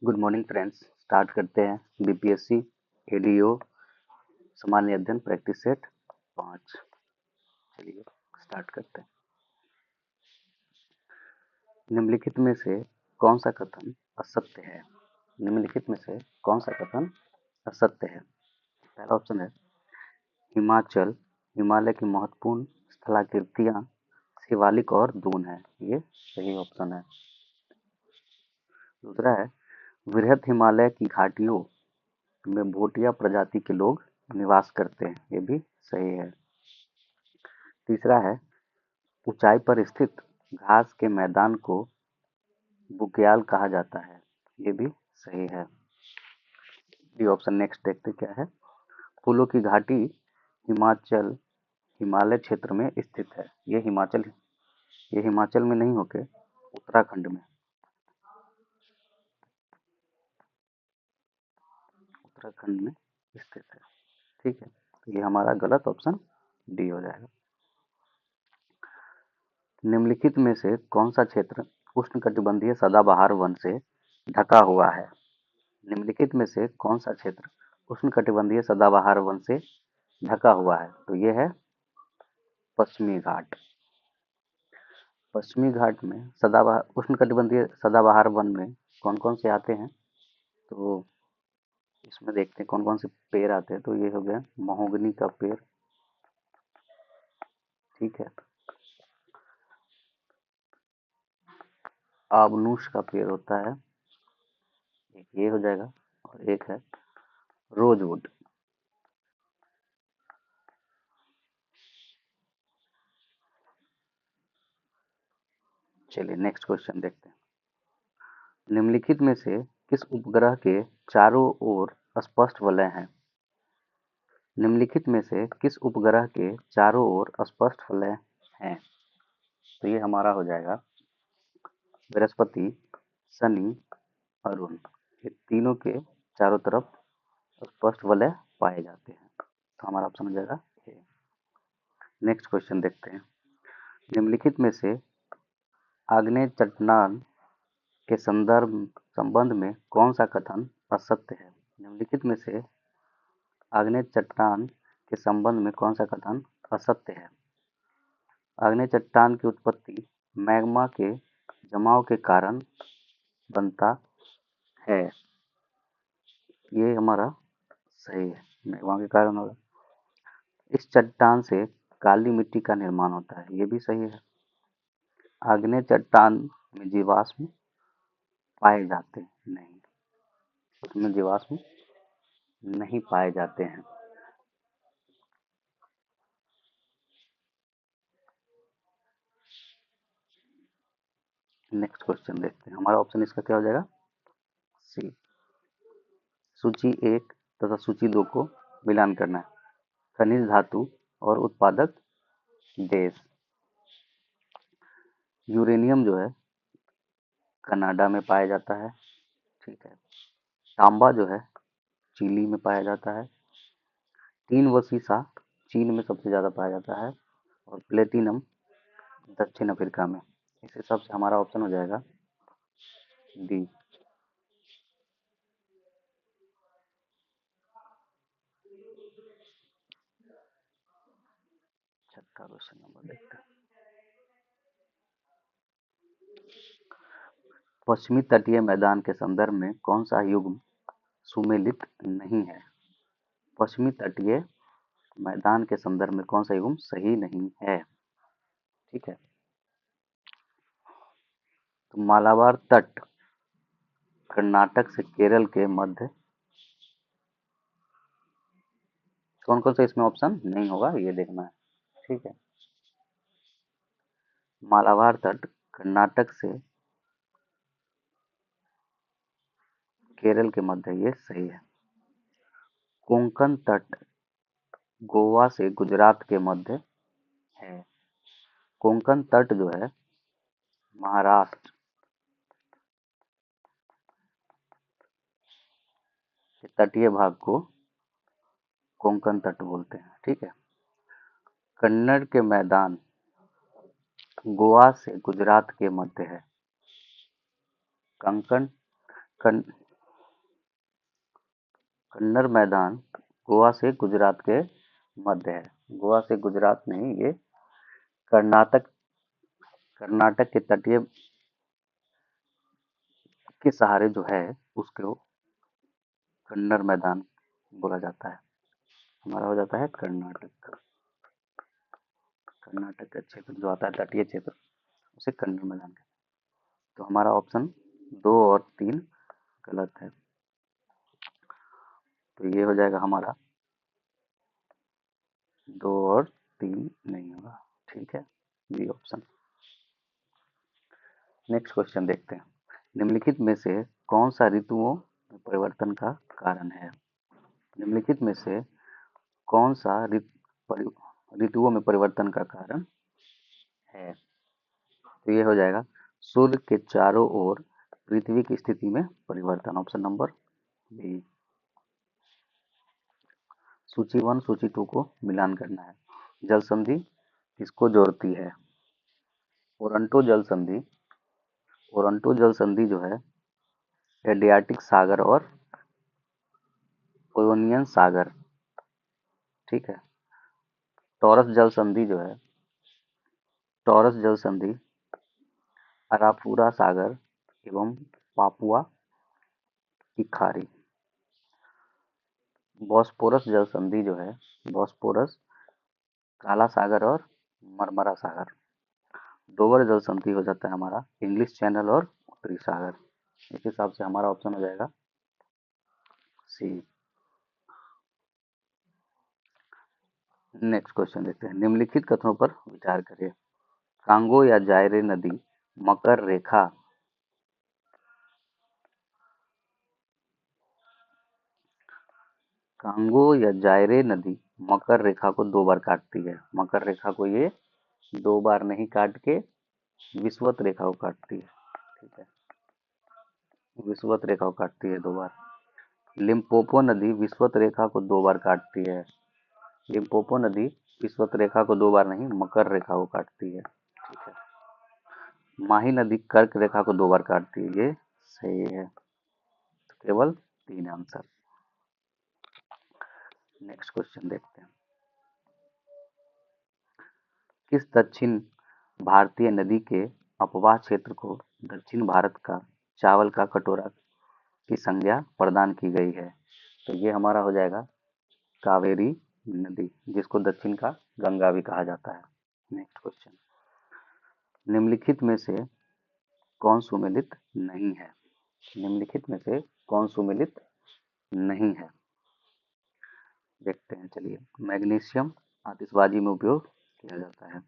Good morning friends. Start करते हैं BPSC ADO सामान्य अध्ययन प्रैक्टिस सेट 5। चलिए स्टार्ट करते हैं। निम्नलिखित में से कौन सा कथन असत्य है? निम्नलिखित में से कौन सा कथन असत्य है? पहला ऑप्शन है हिमाचल हिमालय की महत्वपूर्ण स्थलाकृतियां शिवालिक और दून है। ये सही ऑप्शन है। दूसरा है वृहद हिमालय की घाटियों में भोटिया प्रजाति के लोग निवास करते हैं। ये भी सही है। तीसरा है ऊंचाई पर स्थित घास के मैदान को बुग्याल कहा जाता है। ये भी सही है। ये ऑप्शन नेक्स्ट देखते क्या है। फूलों की घाटी हिमाचल हिमालय क्षेत्र में स्थित है। ये हिमाचल में नहीं होके उत्तराखंड में स्थित है। ठीक है, तो ये हमारा गलत ऑप्शन डी हो जाएगा। निम्नलिखित में से कौन सा क्षेत्र उष्णकटिबंधीय सदाबहार वन से ढका हुआ है? निम्नलिखित में से कौन सा क्षेत्र उष्णकटिबंधीय सदाबहार वन से ढका हुआ है? तो ये है पश्चिमी घाट। पश्चिमी घाट में सदाबहार उष्णकटिबंधीय सदाबहार वन में कौन कौन से आते हैं? तो इसमें देखते हैं कौन कौन से पेड़ आते हैं। तो ये हो गया महोगनी का पेड़, ठीक है, आबनूस का पेड़ होता है, एक ये हो जाएगा, और एक है रोजवुड। चलिए नेक्स्ट क्वेश्चन देखते हैं। निम्नलिखित में से किस उपग्रह के चारों ओर स्पष्ट वलय हैं? निम्नलिखित में से किस उपग्रह के चारों ओर स्पष्ट वलय हैं? तो ये हमारा हो जाएगा बृहस्पति, शनि, अरुण। ये तीनों के चारों तरफ स्पष्ट वलय पाए जाते हैं, तो हमारा ऑप्शन हो जाएगा ए। नेक्स्ट क्वेश्चन देखते हैं। निम्नलिखित में से आग्नेय चट्टान के संबंध में कौन सा कथन असत्य है? निम्नलिखित में से आग्नेय चट्टान के संबंध में कौन सा कथन असत्य है? आग्नेय चट्टान की उत्पत्ति मैग्मा के जमाव के कारण बनता है। ये हमारा सही है, मैग्मा के कारण होगा। इस चट्टान से काली मिट्टी का निर्माण होता है। ये भी सही है। आग्नेय चट्टान में जीवाश्म पाए जाते नहीं, उसमें जीवाश्म नहीं पाए जाते हैं। नेक्स्ट क्वेश्चन देखते हैं। हमारा ऑप्शन इसका क्या हो जाएगा? सी। सूची 1 तथा सूची 2 को मिलान करना है। खनिज धातु और उत्पादक देश। यूरेनियम जो है कनाडा में पाया जाता है, ठीक है। तांबा जो है चिली में पाया जाता है। टीन व सीसा चीन में सबसे ज़्यादा पाया जाता है, और प्लेटिनम दक्षिण अफ्रीका में। इस हिसाब से हमारा ऑप्शन हो जाएगा डी। छठा क्वेश्चन नंबर देखते हैं। पश्चिमी तटीय मैदान के संदर्भ में कौन सा युग्म सुमेलित नहीं है? पश्चिमी तटीय मैदान के संदर्भ में कौन सा युग्म सही नहीं है? ठीक है, तो मालाबार तट कर्नाटक से केरल के मध्य। कौन कौन सा इसमें ऑप्शन नहीं होगा ये देखना है, ठीक है। मालाबार तट कर्नाटक से केरल के मध्य, ये सही है। कोंकण तट गोवा से गुजरात के मध्य है। कोंकण तट जो है महाराष्ट्र के तटीय भाग को कोंकण तट बोलते हैं, ठीक है। कन्नड़ के मैदान गोवा से गुजरात के मध्य है। कंकण कन, कन्नर मैदान गोवा से गुजरात के मध्य है। गोवा से गुजरात नहीं, ये कर्नाटक कर्नाटक के तटीय के सहारे जो है उसको कन्नर मैदान बोला जाता है। हमारा हो जाता है कर्नाटक। कर्नाटक का क्षेत्र जो आता है तटीय क्षेत्र उसे कन्नर मैदान कहते हैं। तो हमारा ऑप्शन 2 और 3 गलत है। तो ये हो जाएगा हमारा 2 और 3 नहीं होगा। ठीक है, बी ऑप्शन। नेक्स्ट क्वेश्चन देखते हैं। निम्नलिखित में से कौन सा ऋतुओं में परिवर्तन का कारण है? निम्नलिखित में से कौन सा ऋतुओं में परिवर्तन का कारण है? तो ये हो जाएगा सूर्य के चारों ओर पृथ्वी की स्थिति में परिवर्तन, ऑप्शन नंबर बी। सूची 1 सूची 2 को मिलान करना है। जल संधि किसको जोड़ती है? ओरंटो जल संधि। ओरंटो जल संधि जो है एड्रियाटिक सागर और ओयोनियन सागर, ठीक है। टॉरस जल संधि जो है, टॉरस जल संधि अराफुरा सागर एवं पापुआ की खाड़ी। बॉस्पोरस जल संधि जो है, बॉस्पोरस काला सागर और मरमरा सागर। डोवर जल संधि हो जाता है हमारा इंग्लिश चैनल और उत्तरी सागर। इस हिसाब से हमारा ऑप्शन हो जाएगा सी। नेक्स्ट क्वेश्चन देखते हैं। निम्नलिखित कथनों पर विचार करिए। कांगो या जायरे नदी मकर रेखा कांगो या जायरे नदी मकर रेखा को 2 बार काटती है। मकर रेखा को ये 2 बार नहीं काट के विषुवत रेखा को काटती है, ठीक है। विषुवत रेखा को काटती है 2 बार। लिम्पोपो नदी विषुवत रेखा को 2 बार काटती है। लिम्पोपो नदी विषुवत रेखा को 2 बार नहीं, मकर रेखा को काटती है, ठीक है। माही नदी कर्क रेखा को 2 बार काटती है, ये सही है। तो केवल 3 आंसर। नेक्स्ट क्वेश्चन देखते हैं। किस दक्षिण भारतीय नदी के अपवाह क्षेत्र को दक्षिण भारत का चावल का कटोरा की संज्ञा प्रदान की गई है? तो ये हमारा हो जाएगा कावेरी नदी, जिसको दक्षिण का गंगा भी कहा जाता है। Next question. निम्नलिखित में से कौन सुमेलित नहीं है? निम्नलिखित में से कौन सुमेलित नहीं है? देखते हैं, चलिए। मैग्नीशियम आतिशबाजी में उपयोग किया जाता है।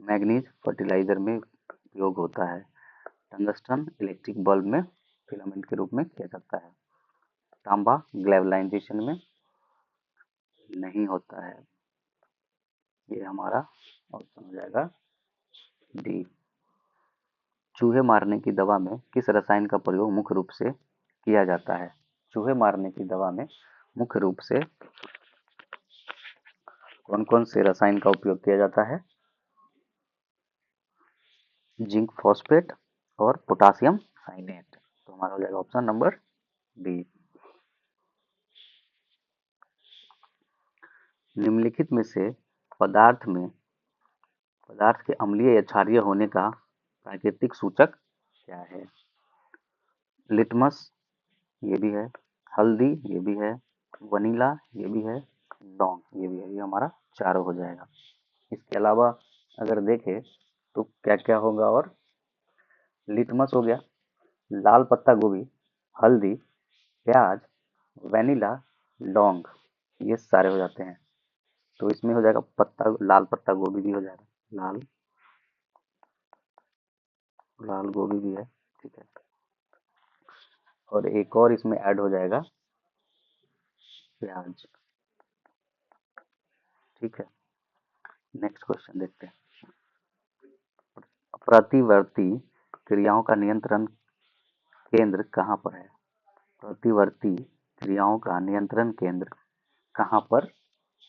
मैग्नीज फर्टिलाइजर में उपयोग होता है। टंगस्टन इलेक्ट्रिक बल्ब में फिलामेंट के रूप में किया जाता है। तांबा ग्लैवलाइजेशन में नहीं होता है। ये हमारा ऑप्शन हो जाएगा डी। चूहे मारने की दवा में किस रसायन का प्रयोग मुख्य रूप से किया जाता है? चूहे मारने की दवा में मुख्य रूप से कौन कौन से रसायन का उपयोग किया जाता है? जिंक फॉस्फेट और पोटासियम साइनेट। तो हमारा हो जाएगा ऑप्शन नंबर बी। निम्नलिखित में से पदार्थ के अम्लीय या क्षारीय होने का प्राकृतिक सूचक क्या है? लिटमस ये भी है, हल्दी ये भी है, वनीला ये भी है, लौंग ये भी है। ये हमारा चारों हो जाएगा। इसके अलावा अगर देखें तो क्या क्या होगा? और लिटमस हो गया, लाल पत्ता गोभी, हल्दी, प्याज, वनीला, लौंग, ये सारे हो जाते हैं। तो इसमें हो जाएगा लाल पत्ता गोभी भी हो जाएगा। लाल गोभी भी है, ठीक है। और एक और इसमें ऐड हो जाएगा प्याज, ठीक है। नेक्स्ट क्वेश्चन देखते हैं। प्रतिवर्ती क्रियाओं का नियंत्रण केंद्र कहाँ पर है? प्रतिवर्ती क्रियाओं का नियंत्रण केंद्र कहाँ पर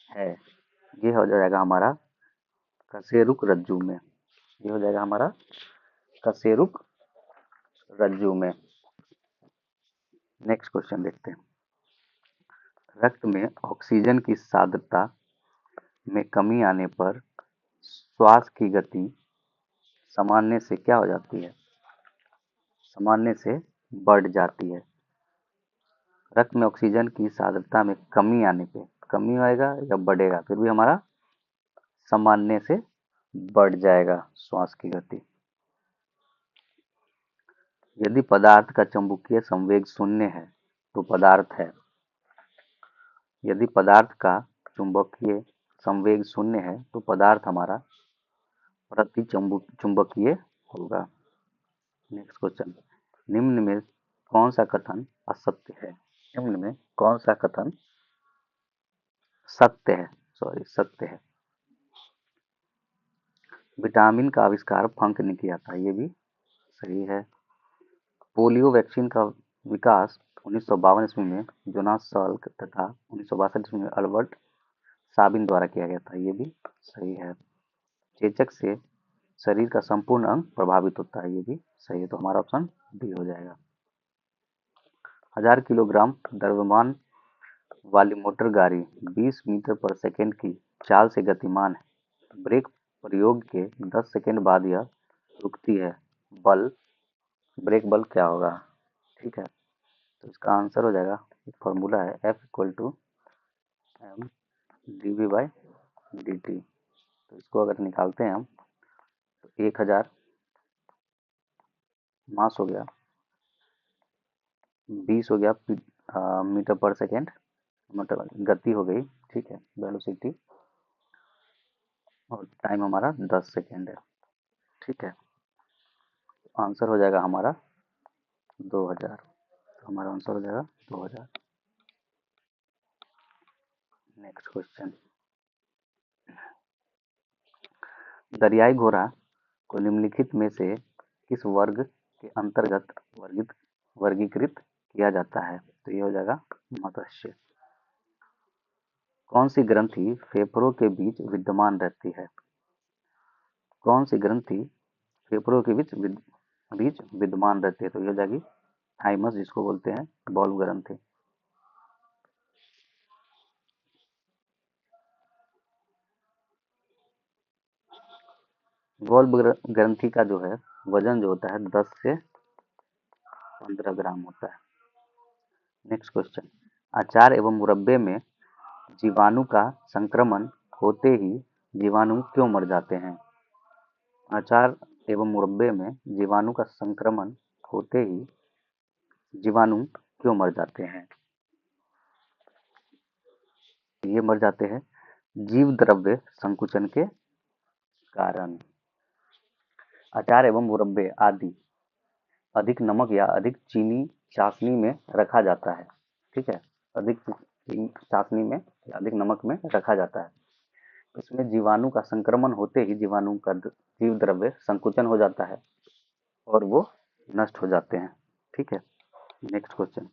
है? ये हो जाएगा हमारा कशेरुक रज्जु में। ये हो जाएगा हमारा कशेरुक रज्जु में। नेक्स्ट क्वेश्चन देखते हैं। रक्त में ऑक्सीजन की सांद्रता में कमी आने पर श्वास की गति सामान्य से क्या हो जाती है? सामान्य से बढ़ जाती है। रक्त में ऑक्सीजन की सांद्रता में कमी आने पे कमी आएगा या बढ़ेगा, फिर भी हमारा सामान्य से बढ़ जाएगा श्वास की गति। यदि पदार्थ का चुंबकीय संवेग शून्य है तो पदार्थ है। यदि पदार्थ का चुंबकीय संवेग शून्य है तो पदार्थ हमारा प्रति चुंबकीय होगा। नेक्स्ट क्वेश्चन, निम्न में कौन सा कथन असत्य है? निम्न में कौन सा कथन सत्य है? विटामिन का आविष्कार फंक ने किया था, ये भी सही है। पोलियो वैक्सीन का विकास 1952 ईस्वी में जोनास साल्क तथा 1962 ईस्वी में अल्बर्ट साबिन द्वारा किया गया था, ये भी सही है। चेचक से शरीर का संपूर्ण अंग प्रभावित होता है, ये भी सही है, तो हमारा ऑप्शन डी हो जाएगा। 1000 किलोग्राम द्रव्यमान वाली मोटर गाड़ी 20 मीटर पर सेकंड की चाल से गतिमान है। ब्रेक प्रयोग के 10 सेकंड बाद यह रुकती है। बल ब्रेक बल क्या होगा? ठीक है, तो इसका आंसर हो जाएगा, एक फॉर्मूला है F=m dv/dt। तो इसको अगर निकालते हैं हम तो 1000 मास हो गया, 20 हो गया मीटर पर सेकेंड, मतलब गति हो गई, ठीक है, वेलोसिटी, और टाइम हमारा 10 सेकेंड है। ठीक है, आंसर हो जाएगा हमारा 2000। तो हमारा आंसर हो जाएगा 2000। नेक्स्ट क्वेश्चन, दरियाई घोड़ा को निम्नलिखित में से किस वर्ग के अंतर्गत वर्गीकृत किया जाता है? तो ये हो जाएगा मत्स्य। कौन सी ग्रंथि फेफड़ों के बीच विद्यमान रहती है? कौन सी ग्रंथि फेफड़ों के बीच विद्यमान रहती है? तो ये हो जाएगी थाइमस, जिसको बोलते हैं बॉल्व ग्रंथि। बॉल्व ग्रंथि का जो है वजन जो होता है 10 से 15 ग्राम होता है। नेक्स्ट क्वेश्चन, अचार एवं मुरब्बे में जीवाणु का संक्रमण होते ही जीवाणु क्यों मर जाते हैं? अचार एवं मुरब्बे में जीवाणु का संक्रमण होते ही जीवाणु क्यों मर जाते हैं? ये मर जाते हैं जीव द्रव्य संकुचन के कारण। अचार एवं मुरब्बे आदि अधिक नमक या अधिक चीनी चाशनी में रखा जाता है। ठीक है, अधिक चीनी चाशनी में या अधिक नमक में रखा जाता है। इसमें जीवाणु का संक्रमण होते ही जीवाणु का जीव द्रव्य संकुचन हो जाता है और वो नष्ट हो जाते हैं। ठीक है, नेक्स्ट क्वेश्चन,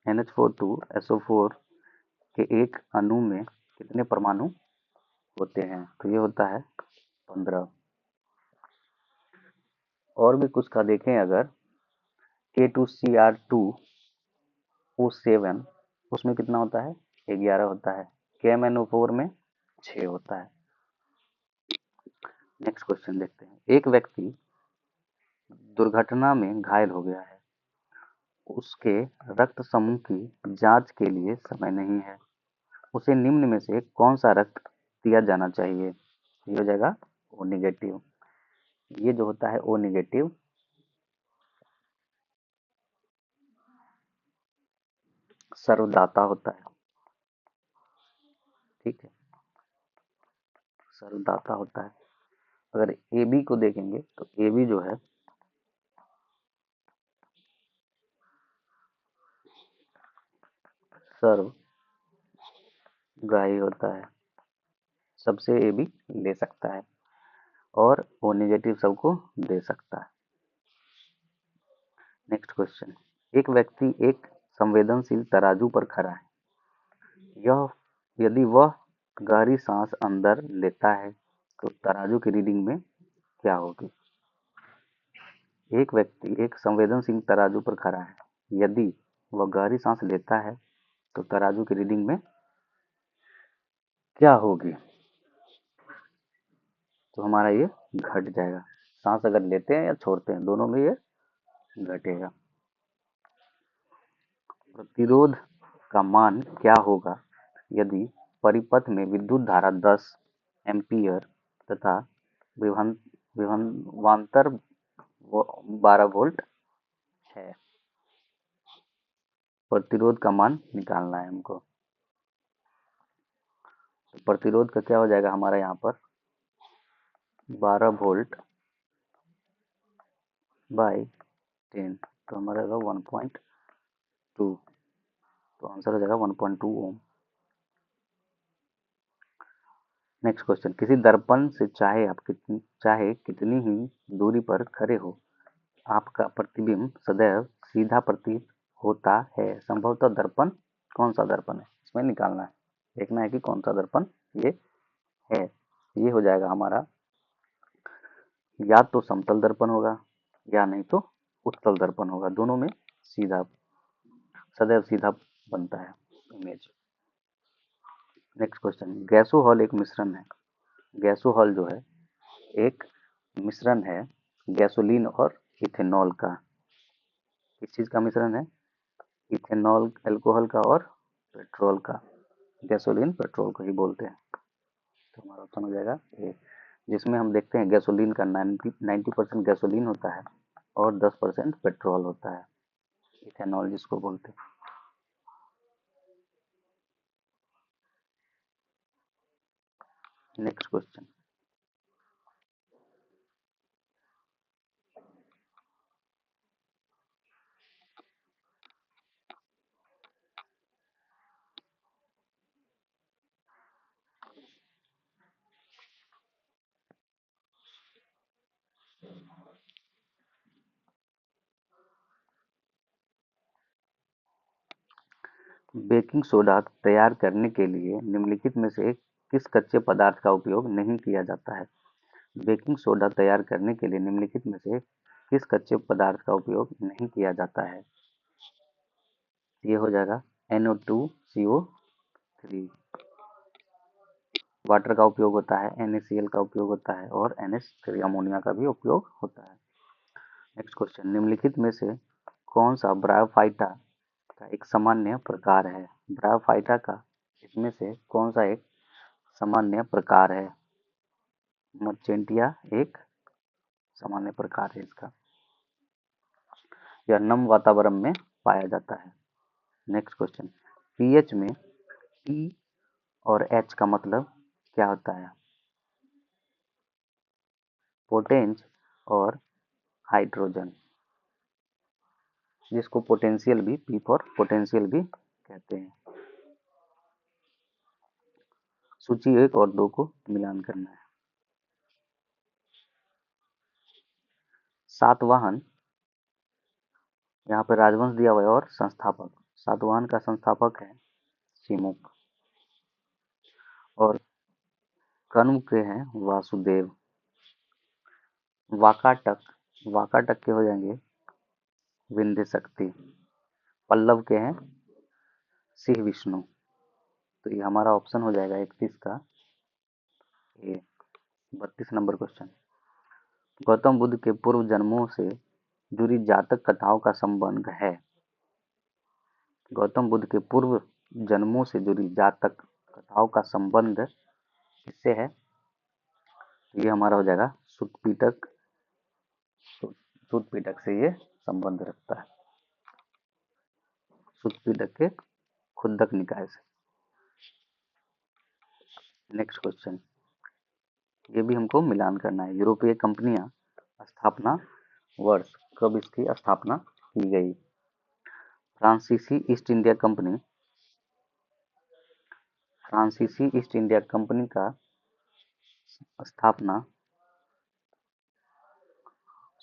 NH42SO4 के एक अणु में कितने परमाणु होते हैं? तो ये होता है 15। और भी कुछ का देखें अगर, K2Cr2O7 उसमें कितना होता है? 11 होता है। KMnO4 में 6 होता है। नेक्स्ट क्वेश्चन देखते हैं, एक व्यक्ति दुर्घटना में घायल हो गया है, उसके रक्त समूह की जांच के लिए समय नहीं है, उसे निम्न में से कौन सा रक्त दिया जाना चाहिए? ये हो जाएगा O नेगेटिव। ये जो होता है O नेगेटिव सर्वदाता होता है। ठीक है, सर्वदाता होता है। अगर AB को देखेंगे तो AB जो है सर्वग्राही होता है, सबसे AB ले सकता है और O नेगेटिव सबको दे सकता है। नेक्स्ट क्वेश्चन, एक व्यक्ति एक संवेदनशील तराजू पर खड़ा है, यह यदि वह गहरी सांस अंदर लेता है तो तराजू की रीडिंग में क्या होगी? एक व्यक्ति एक संवेदनशील तराजू पर खड़ा है, यदि वह गहरी सांस लेता है तो तराजू की रीडिंग में क्या होगी? तो हमारा ये घट जाएगा। सांस अगर लेते हैं या छोड़ते हैं, दोनों में ये घटेगा। प्रतिरोध का मान क्या होगा यदि परिपथ में विद्युत धारा 10 एम्पीयर तथा विभवांतर 12 वोल्ट है? प्रतिरोध का मान निकालना है हमको। तो प्रतिरोध का क्या हो जाएगा हमारा यहाँ पर 12 वोल्ट बाई 10, तो हमारा होगा 1.2, तो आंसर हो जाएगा 1.2 ओम। नेक्स्ट क्वेश्चन, किसी दर्पण से चाहे कितनी ही दूरी पर खड़े हो, आपका प्रतिबिंब सदैव सीधा प्रतीत होता है। संभवतः दर्पण कौन सा दर्पण है, इसमें निकालना है, देखना है कि कौन सा दर्पण ये है। ये हो जाएगा हमारा, या तो समतल दर्पण होगा या नहीं तो उत्तल दर्पण होगा, दोनों में सदैव सीधा बनता है इमेज। नेक्स्ट क्वेश्चन, गैसोहॉल एक मिश्रण है। गैसोहॉल जो है एक मिश्रण है गैसोलीन और इथेनॉल का। किस चीज का मिश्रण है? इथेनॉल अल्कोहल का और पेट्रोल का। गैसोलीन पेट्रोल को ही बोलते हैं। तो हमारा ऑप्शन हो जाएगा ए, जिसमें हम देखते हैं गैसोलीन का 90% गैसोलीन होता है और 10% पेट्रोल होता है, इथेनॉल जिसको बोलते हैं। नेक्स्ट क्वेश्चन, बेकिंग सोडा तैयार करने के लिए निम्नलिखित में से किस कच्चे पदार्थ का उपयोग नहीं किया जाता है? बेकिंग सोडा तैयार करने के लिए निम्नलिखित में से किस कच्चे पदार्थ का उपयोग नहीं किया जाता है? ये हो जाएगा NO2CO3। वाटर का उपयोग होता है, NaCl का उपयोग होता है और NH3 अमोनिया का भी उपयोग होता है। नेक्स्ट क्वेश्चन, निम्नलिखित में से कौन सा ब्रायोफाइटा का एक सामान्य प्रकार है? ब्रायोफाइटा का इसमें से कौन सा एक सामान्य प्रकार है? मर्चेंटिया एक सामान्य प्रकार है इसका। यह नम वातावरण में पाया जाता है। नेक्स्ट क्वेश्चन, पीएच में P और H का मतलब क्या होता है? पोटेंस और हाइड्रोजन, जिसको पोटेंशियल भी P फॉर पोटेंशियल भी कहते हैं। सूची 1 और 2 को मिलान करना है। सातवाहन, यहाँ पे राजवंश दिया हुआ है और संस्थापक। सातवाहन का संस्थापक है सिमुक और कण्व के हैं वासुदेव। वाकाटक, वाकाटक के हो जाएंगे विंध्य शक्ति। पल्लव के हैं सिंह विष्णु। तो ये हमारा ऑप्शन हो जाएगा 31 का ए। 32 नंबर क्वेश्चन, गौतम बुद्ध के पूर्व जन्मों से जुड़ी जातक कथाओं का संबंध है। गौतम बुद्ध के पूर्व जन्मों से जुड़ी जातक कथाओं का संबंध किससे है? ये हमारा हो जाएगा सुतपीटक। सुतपीटक से ये संबंध रखता है, सुतपीटक के खुद्दक निकाय से। नेक्स्ट क्वेश्चन, ये भी हमको मिलान करना है। यूरोपीय कंपनियां स्थापना वर्ष, कब इसकी स्थापना की गई? फ्रांसीसी ईस्ट इंडिया कंपनी, फ्रांसीसी ईस्ट इंडिया कंपनी का स्थापना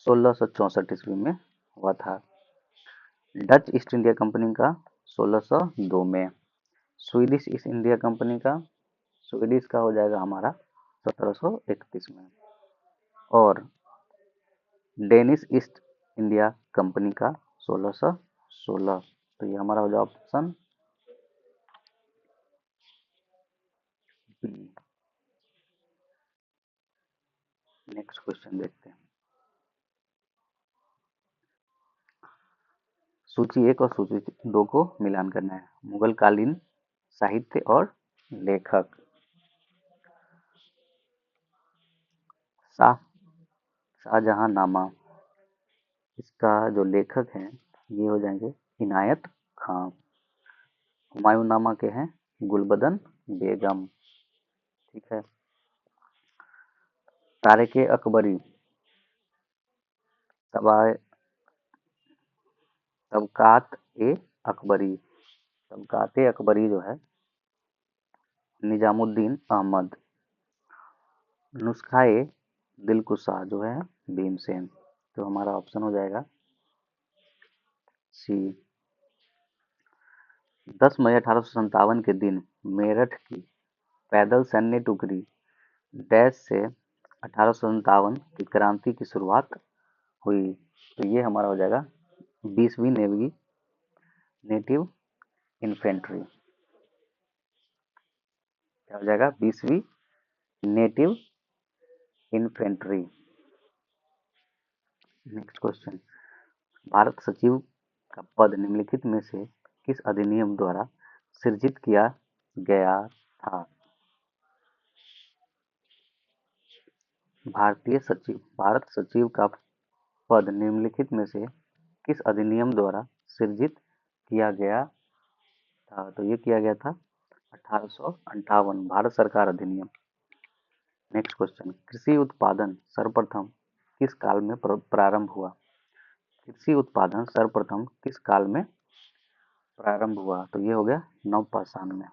1664 ईस्वी में हुआ था। डच ईस्ट इंडिया कंपनी का 1602 में। स्वीडिश ईस्ट इंडिया कंपनी का, स्वीडिश का हो जाएगा हमारा 1731 में। और डेनिश ईस्ट इंडिया कंपनी का 1616। तो ये हमारा हो जाएगा ऑप्शन नेक्स्ट क्वेश्चन देखते हैं। सूची 1 और सूची 2 को मिलान करना है। मुगल कालीन साहित्य और लेखक। शाह शाहजहांनामा, इसका जो लेखक हैं ये हो जाएंगे इनायत खां। हुमायूंनामा के हैं गुलबदन बेगम। ठीक है। तारिक अकबरी, तबकात ए अकबरी। तबकात ए अकबरी जो है निजामुद्दीन अहमद। नुस्खा ए दिलकुशा जो है भीमसेन। तो हमारा ऑप्शन हो जाएगा सी। 10 मई 1857 के दिन मेरठ की पैदल सैन्य टुकड़ी डैश से 1857 की क्रांति की शुरुआत हुई। तो ये हमारा हो जाएगा 20वीं नेटिव इन्फेंट्री। क्या हो जाएगा? 20वीं native infantry. Next question. Bharat सचिव का पद निम्नलिखित में से किस अधिनियम द्वारा सृजित किया गया था? भारत सचिव का पद निम्नलिखित में से किस अधिनियम द्वारा सृजित किया गया था? तो ये किया गया था 1858 भारत सरकार अधिनियम। Next question. कृषि उत्पादन सर्वप्रथम किस काल में प्रारंभ हुआ? कृषि उत्पादन सर्वप्रथम किस काल में प्रारंभ हुआ? तो ये हो गया नवपाषाण में।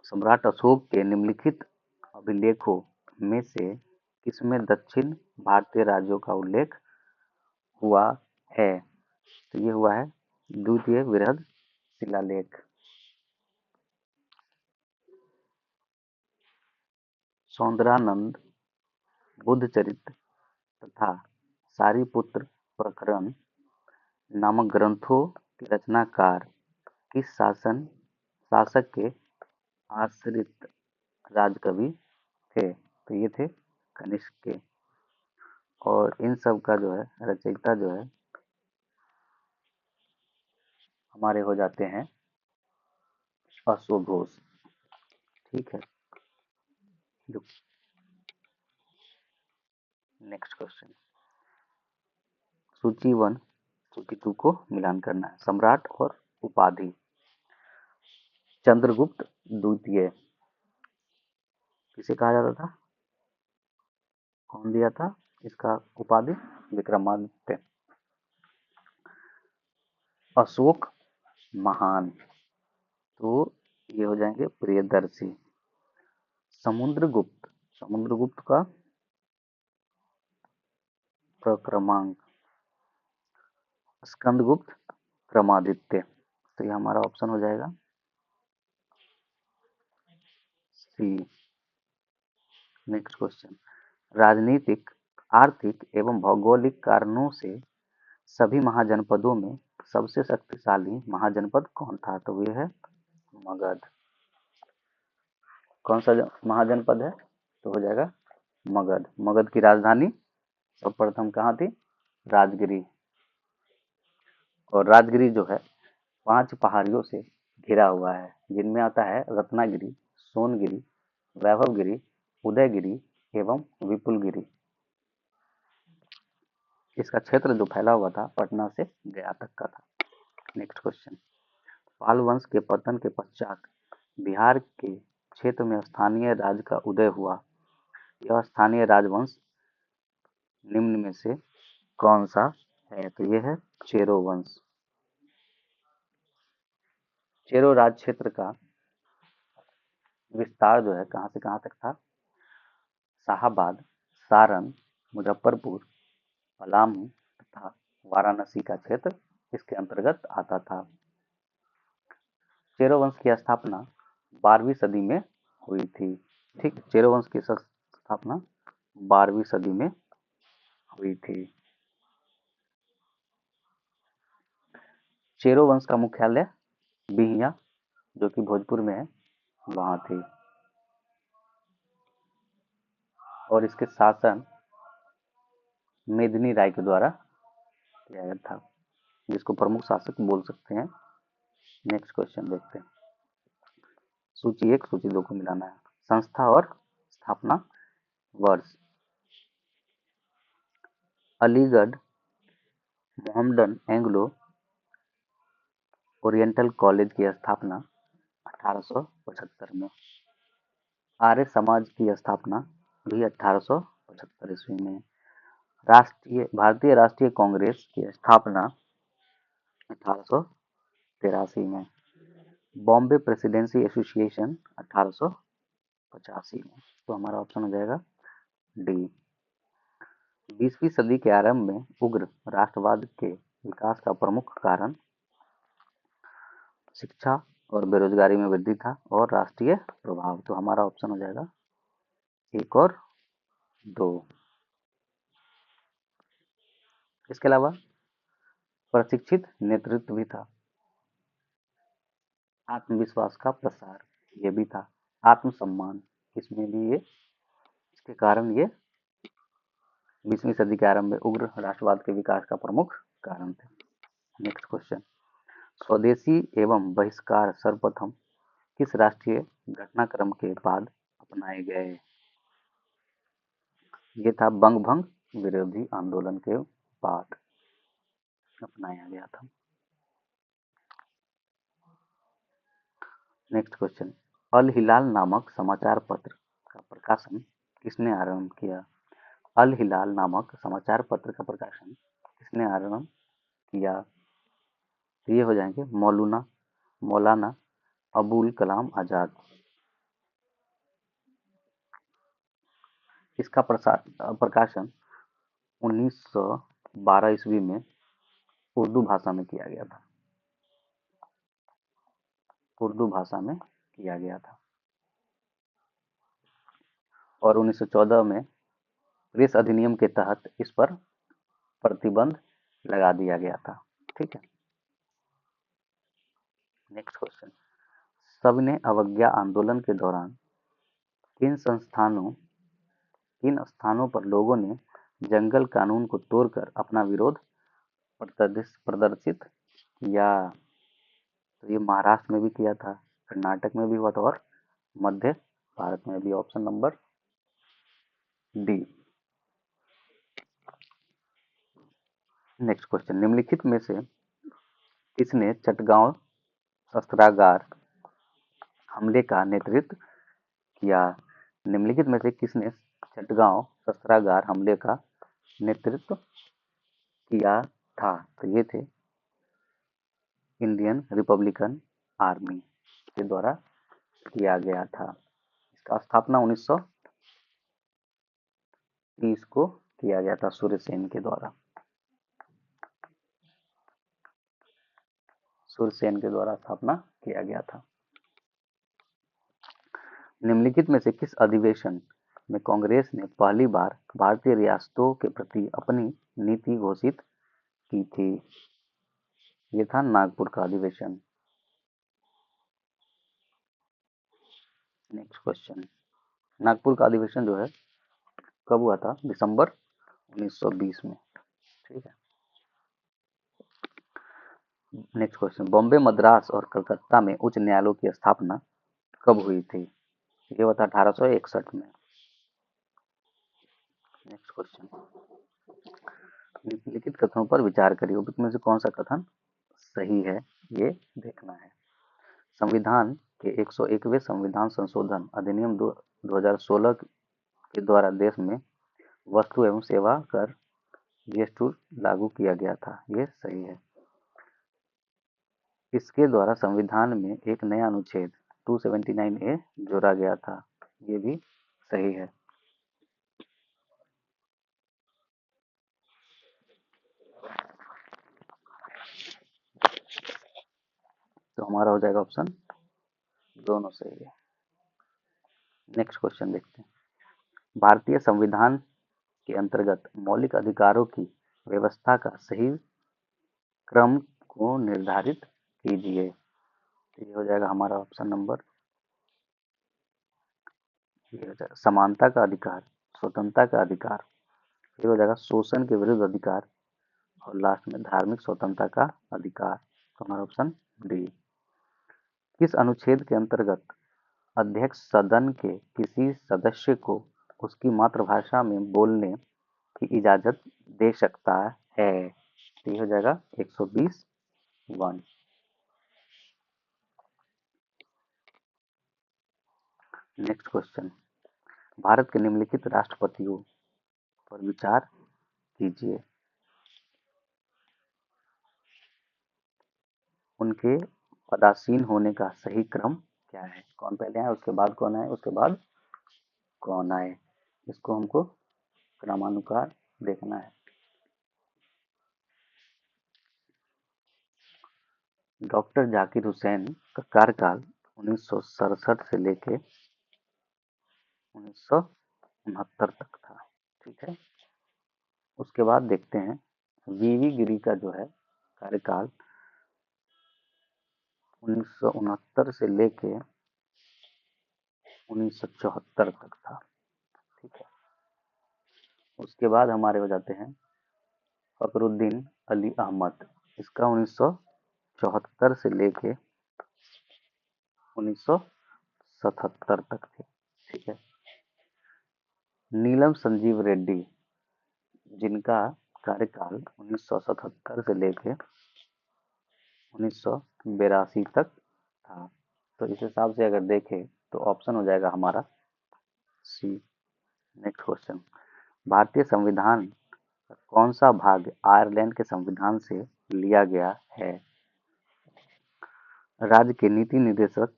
सम्राट अशोक के निम्नलिखित अभिलेखों में से किसमें दक्षिण भारतीय राज्यों का उल्लेख हुआ है? तो ये हुआ है द्वितीय वृहद शिलालेख। सौंदरानंद, बुद्धचरित तथा सारिपुत्र प्रकरण नामक ग्रंथों के रचनाकार किस शासक के आश्रित राजकवि थे? तो ये थे कनिष्क के। और इन सब का जो है रचयिता जो है हमारे हो जाते हैं अश्वघोष। ठीक है। Next question. सूची 1 सूची 2 को मिलान करना है। सम्राट और उपाधि। चंद्रगुप्त द्वितीय किसे कहा जाता था? कौन दिया था इसका उपाधि? विक्रमादित्य। अशोक महान, तो ये हो जाएंगे प्रियदर्शी। समुद्रगुप्त का प्रक्रमांक। स्कंदगुप्त क्रमादित्य। तो ये हमारा ऑप्शन हो जाएगा सी। Next question. राजनीतिक, आर्थिक एवं भौगोलिक कारणों से सभी महाजनपदों में सबसे शक्तिशाली महाजनपद कौन था? तो ये है मगध। कौन सा महाजनपद है? तो हो जाएगा मगध। मगध की राजधानी सर्वप्रथम कहाँ थी? राजगिरी। और राजगिरी जो है 5 पहाड़ियों से घिरा हुआ है, जिनमें आता है रत्नागिरी, सोनगिरी, वैभवगिरी, उदयगिरी एवं विपुलगिरी। इसका क्षेत्र जो फैला हुआ था पटना से गया तक का था। Next question. पाल वंश के पतन के पश्चात बिहार के क्षेत्र में स्थानीय राज का उदय हुआ। यह स्थानीय राजवंश निम्न में से कौन सा है? तो यह है चेरो वंश। चेरो राज क्षेत्र का विस्तार जो है कहां से कहां तक था? शाहाबाद, सारण, मुजफ्फरपुर, पलामू तथा वाराणसी का क्षेत्र इसके अंतर्गत आता था। चेरो वंश की स्थापना 12वीं सदी में हुई थी। ठीक, चेरो वंश की स्थापना 12वीं सदी में हुई थी। चेरो वंश का मुख्यालय बिहियां जो कि भोजपुर में है, वहाँ थी। और इसके शासन मेदिनी राय के द्वारा किया गया था, जिसको प्रमुख शासक बोल सकते हैं। नेक्स्ट क्वेश्चन देखते हैं। सूची 1 सूची 2 को मिलाना है। संस्था और स्थापना वर्ष। Aligarh Mohammedan Anglo oriental college की स्थापना 1875 में। आर्य समाज की स्थापना भी 1875 ईस्वी में। भारतीय राष्ट्रीय कांग्रेस की स्थापना 1883 में। बॉम्बे प्रेसिडेंसी एसोसिएशन 1885 में। तो हमारा ऑप्शन हो जाएगा डी। 20वीं सदी के आरंभ में उग्र राष्ट्रवाद के विकास का प्रमुख कारण शिक्षा और बेरोजगारी में वृद्धि था और राष्ट्रीय प्रभाव। तो हमारा ऑप्शन हो जाएगा 1 और 2। इसके अलावा प्रशिक्षित नेतृत्व भी था। आत्मविश्वास का प्रसार ये भी था। आत्मसम्मान, इसमें भी ये, इसके कारण ये 20वीं सदी के आरंभ में उग्र राष्ट्रवाद के विकास का प्रमुख कारण थे। Next question. स्वदेशी एवं बहिष्कार सर्वप्रथम किस राष्ट्रीय घटनाक्रम के बाद अपनाए गए? ये था बंग भंग विरोधी आंदोलन के बाद अपनाया गया था। Next question. अल हिलाल नामक समाचार पत्र का प्रकाशन किसने आरंभ किया? अल हिलाल नामक समाचार पत्र का प्रकाशन किसने आरंभ किया? ये हो जाएंगे मौलाना अबुल कलाम आजाद। इसका प्रकाशन 1912 ईस्वी में उर्दू भाषा में किया गया था। उर्दू भाषा में किया गया था और 1914 में प्रेस अधिनियम के तहत इस पर प्रतिबंध लगा दिया गया था। ठीक है। Next question. सविनय अवज्ञा आंदोलन के दौरान किन स्थानों पर लोगों ने जंगल कानून को तोड़कर अपना विरोध प्रदर्शित किया? तो ये महाराष्ट्र में भी किया था, कर्नाटक में भी हुआ था और मध्य भारत में भी। Option number D. Next question. निम्नलिखित में से किसने चटगांव शस्त्रागार हमले का नेतृत्व किया? निम्नलिखित में से किसने चटगांव शस्त्रागार हमले का नेतृत्व किया था? तो ये थे इंडियन रिपब्लिकन आर्मी के द्वारा किया गया था। इसका स्थापना 1930 को किया गया था सूर्यसेन के द्वारा। सूर्यसेन के द्वारा स्थापना किया गया था। निम्नलिखित में से किस अधिवेशन में कांग्रेस ने पहली बार भारतीय रियासतों के प्रति अपनी नीति घोषित की थी? ये था नागपुर का अधिवेशन। Next question. नागपुर का अधिवेशन जो है कब हुआ था? दिसंबर 1920 में। ठीक है। Next question. बॉम्बे, मद्रास और कलकत्ता में उच्च न्यायालयों की स्थापना कब हुई थी? ये हुआ था 1861 में। Next question. निम्नलिखित कथनों पर विचार करिए, उपयुक्त में से कौन सा कथन सही है ये देखना है। संविधान के 101वें संविधान संशोधन अधिनियम 2016 के द्वारा देश में वस्तु एवं सेवा कर जीएसटी लागू किया गया था। ये सही है। इसके द्वारा संविधान में एक नया अनुच्छेद 279A जोड़ा गया था। ये भी सही है। तो हमारा हो जाएगा ऑप्शन दोनों सही है। नेक्स्ट क्वेश्चन देखते हैं। भारतीय संविधान के अंतर्गत मौलिक अधिकारों की व्यवस्था का सही क्रम को निर्धारित कीजिए। तो ये हो जाएगा हमारा ऑप्शन नंबर, ये हो जाएगा समानता का अधिकार, स्वतंत्रता का अधिकार, फिर हो जाएगा शोषण के विरुद्ध अधिकार, और लास्ट में धार्मिक स्वतंत्रता का अधिकार। तो हमारा ऑप्शन डी। किस अनुच्छेद के अंतर्गत अध्यक्ष सदन के किसी सदस्य को उसकी मातृभाषा में बोलने की इजाजत दे सकता है? तो ये हो जाएगा 120(1). नेक्स्ट क्वेश्चन, भारत के निम्नलिखित राष्ट्रपतियों पर विचार कीजिए। उनके पदासीन होने का सही क्रम क्या है? कौन पहले आए, उसके बाद कौन आए, उसके बाद कौन आए, इसको हमको क्रमानुसार देखना है। डॉक्टर जाकिर हुसैन का कार्यकाल 1967 से लेके 1969 तक था, ठीक है। उसके बाद देखते हैं वीवी गिरी का जो है कार्यकाल 1969 से लेके 1974 तक था, ठीक है। उसके बाद हमारे हो जाते हैं फखरुद्दीन अली अहमद, इसका 1974 से लेके 1977 तक थे, ठीक है। नीलम संजीव रेड्डी, जिनका कार्यकाल 1977 से लेके 1982 तक था। तो इस हिसाब से अगर देखें तो ऑप्शन हो जाएगा हमारा सी। नेक्स्ट क्वेश्चन, भारतीय संविधान का कौन सा भाग आयरलैंड के संविधान से लिया गया है? राज्य के नीति निर्देशक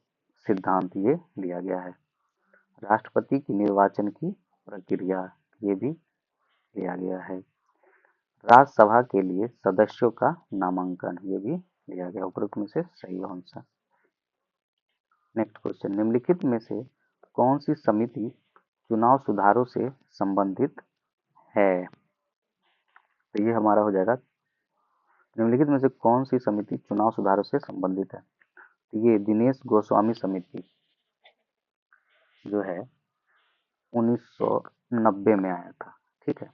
सिद्धांत ये लिया गया है। राष्ट्रपति की निर्वाचन की प्रक्रिया ये भी लिया गया है। राज्यसभा के लिए सदस्यों का नामांकन ये भी लिया गया। उपरोक्त में से सही कौन सा? नेक्स्ट क्वेश्चन, निम्नलिखित में से कौन सी समिति चुनाव सुधारों से संबंधित है? तो ये हमारा हो जाएगा, निम्नलिखित में से कौन सी समिति चुनाव सुधारों से संबंधित है? तो ये दिनेश गोस्वामी समिति जो है 1990 में आया था, ठीक है।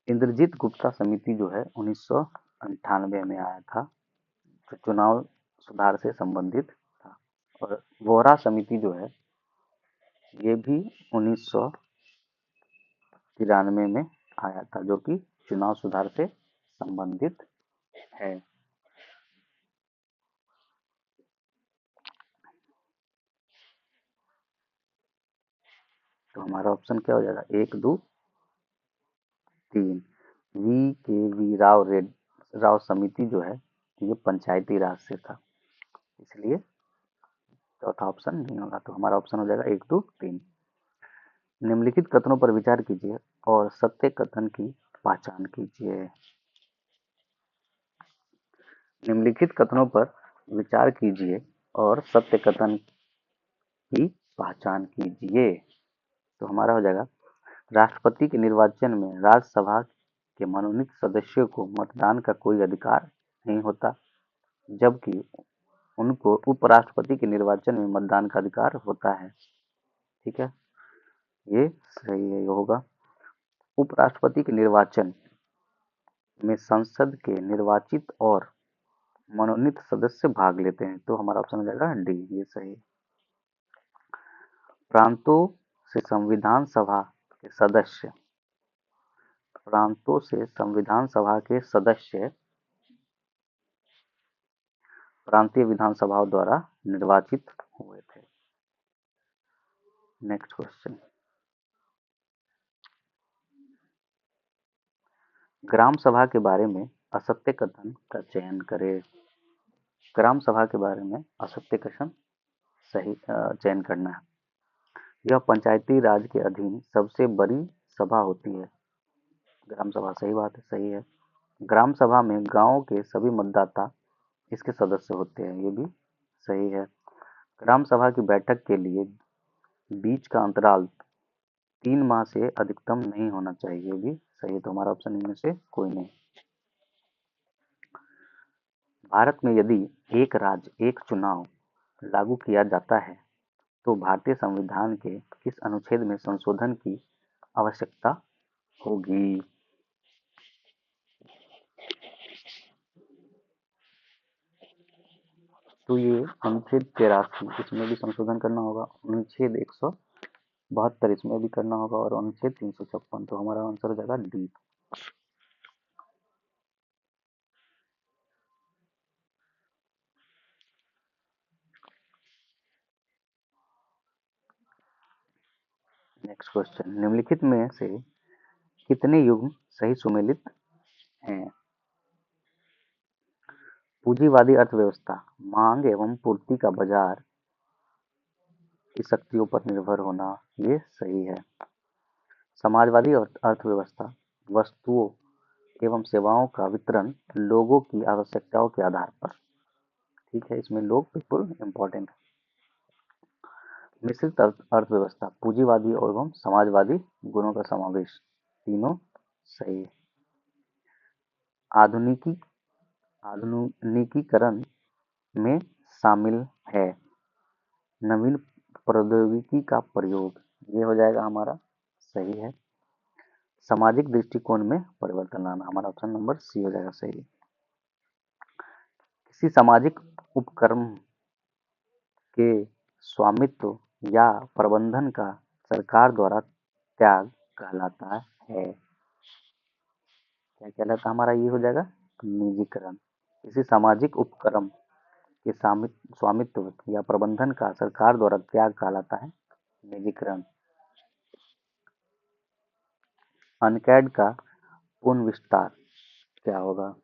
इंद्रजीत गुप्ता समिति जो है 1998 में आया था, जो चुनाव सुधार से संबंधित था। और वोहरा समिति जो है ये भी 1993 में आया था, जो कि चुनाव सुधार से संबंधित है। तो हमारा ऑप्शन क्या हो जाएगा? 1, 2, 3। वी के वी राव समिति जो है ये पंचायती राज से था, इसलिए चौथा ऑप्शन नहीं होगा। तो हमारा ऑप्शन हो जाएगा 1, 2, 3। निम्नलिखित कथनों पर विचार कीजिए और सत्य कथन की पहचान कीजिए। निम्नलिखित कथनों पर विचार कीजिए और सत्य कथन की पहचान कीजिए। तो हमारा हो जाएगा, राष्ट्रपति के निर्वाचन में राज्यसभा के मनोनीत सदस्यों को मतदान का कोई अधिकार नहीं होता, जबकि उनको उपराष्ट्रपति के निर्वाचन में मतदान का अधिकार होता है, ठीक है। ये सही है, ये होगा। उपराष्ट्रपति के निर्वाचन में संसद के निर्वाचित और मनोनीत सदस्य भाग लेते हैं। तो हमारा ऑप्शन हो जाएगा डी, ये सही। प्रांतों से संविधान सभा के सदस्य प्रांतों से संविधान सभा के सदस्य प्रांतीय विधानसभाओं द्वारा निर्वाचित हुए थे। नेक्स्ट क्वेश्चन, ग्राम सभा के बारे में असत्य कथन का चयन करें। ग्राम सभा के बारे में असत्य कथन सही चयन करना है। यह पंचायती राज के अधीन सबसे बड़ी सभा होती है। ग्राम सभा, सही बात है, सही है। ग्राम सभा में गांव के सभी मतदाता इसके सदस्य होते हैं, ये भी सही है। ग्राम सभा की बैठक के लिए बीच का अंतराल 3 माह से अधिकतम नहीं होना चाहिए, ये भी सही है। तो हमारा ऑप्शन इनमें से कोई नहीं। भारत में यदि एक राज्य एक चुनाव लागू किया जाता है तो भारतीय संविधान के किस अनुच्छेद में संशोधन की आवश्यकता होगी? तो ये अनुच्छेद 83, इसमें भी संशोधन करना होगा। अनुच्छेद 172 इसमें भी करना होगा और अनुच्छेद 356। तो हमारा आंसर हो जाएगा डी। नेक्स्ट क्वेश्चन, निम्नलिखित में से कितने युग्म सही सुमेलित हैं? पूंजीवादी अर्थव्यवस्था, मांग एवं पूर्ति का बाजार की शक्तियों पर निर्भर होना, ये सही है। समाजवादी अर्थव्यवस्था, वस्तुओं एवं सेवाओं का वितरण लोगों की आवश्यकताओं के आधार पर। ठीक है, इसमें लोग बिल्कुल इम्पोर्टेंट है। मिश्रित अर्थव्यवस्था, पूंजीवादी एवं समाजवादी गुणों का समावेश, तीनों सही है। आधुनिकीकरण में शामिल है नवीन प्रौद्योगिकी का प्रयोग, ये हो जाएगा हमारा सही है। सामाजिक दृष्टिकोण में परिवर्तन लाना, हमारा ऑप्शन नंबर सी हो जाएगा सही। किसी सामाजिक उपक्रम के स्वामित्व या प्रबंधन का सरकार द्वारा त्याग कहलाता है। क्या कहलाता है हमारा? ये हो जाएगा निजीकरण। किसी सामाजिक उपक्रम के स्वामित्व या प्रबंधन का सरकार द्वारा त्याग कहलाता है निजीकरण। अनकैड का पुनः विस्तार क्या होगा?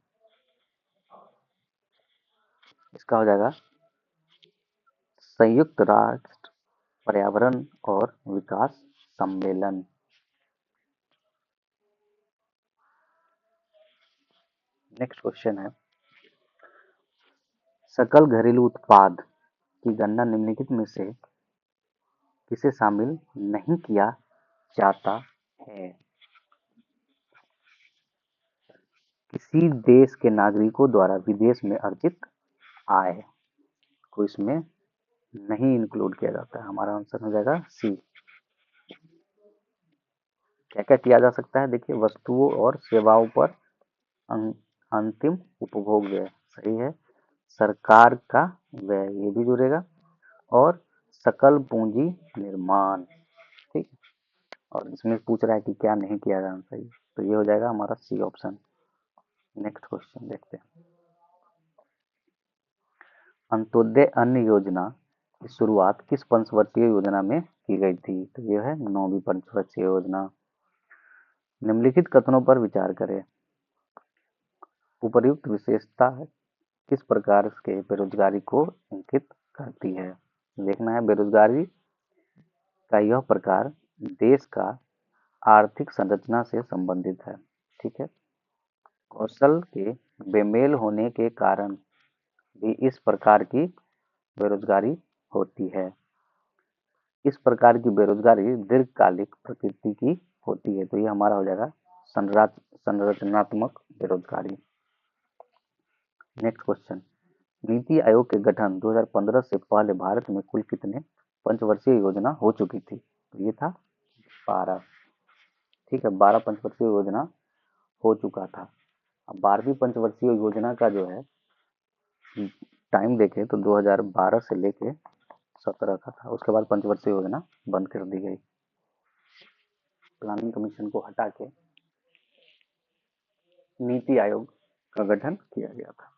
इसका हो जाएगा संयुक्त राष्ट्र पर्यावरण और विकास सम्मेलन। नेक्स्ट क्वेश्चन है, सकल घरेलू उत्पाद की गणना निम्नलिखित में से किसे शामिल नहीं किया जाता है? किसी देश के नागरिकों द्वारा विदेश में अर्जित आय को इसमें नहीं इंक्लूड किया जाता है। हमारा आंसर हो जाएगा सी। क्या क्या किया जा सकता है? देखिए, वस्तुओं और सेवाओं पर अंतिम उपभोग व्यय, सही है। सरकार का व्यय, ये भी जुड़ेगा। और सकल पूंजी निर्माण, ठीक। और इसमें पूछ रहा है कि क्या नहीं किया जाना चाहिए, तो ये हो जाएगा हमारा सी ऑप्शन। नेक्स्ट क्वेश्चन देखते हैं, अंत्योदय अन्न योजना की शुरुआत किस पंचवर्षीय योजना में की गई थी? तो ये है 9वीं पंचवर्षीय योजना। निम्नलिखित कथनों पर विचार करें। उपर्युक्त विशेषता किस प्रकार के बेरोजगारी को इंगित करती है? देखना है, बेरोजगारी का यह प्रकार देश का आर्थिक संरचना से संबंधित है, ठीक है। कौशल के बेमेल होने के कारण भी इस प्रकार की बेरोजगारी होती है। इस प्रकार की बेरोजगारी दीर्घकालिक प्रकृति की होती है, तो ये हमारा हो जाएगा संरचनात्मक बेरोजगारी। नेक्स्ट क्वेश्चन, नीति आयोग के गठन 2015 से पहले भारत में कुल कितने पंचवर्षीय योजना हो चुकी थी? तो ये था 12, ठीक है। 12 पंचवर्षीय योजना हो चुका था। अब 12वीं पंचवर्षीय योजना का जो है टाइम देखें तो 2012 से लेके 17 का था। उसके बाद पंचवर्षीय योजना बंद कर दी गई। प्लानिंग कमीशन को हटा के नीति आयोग का गठन किया गया था।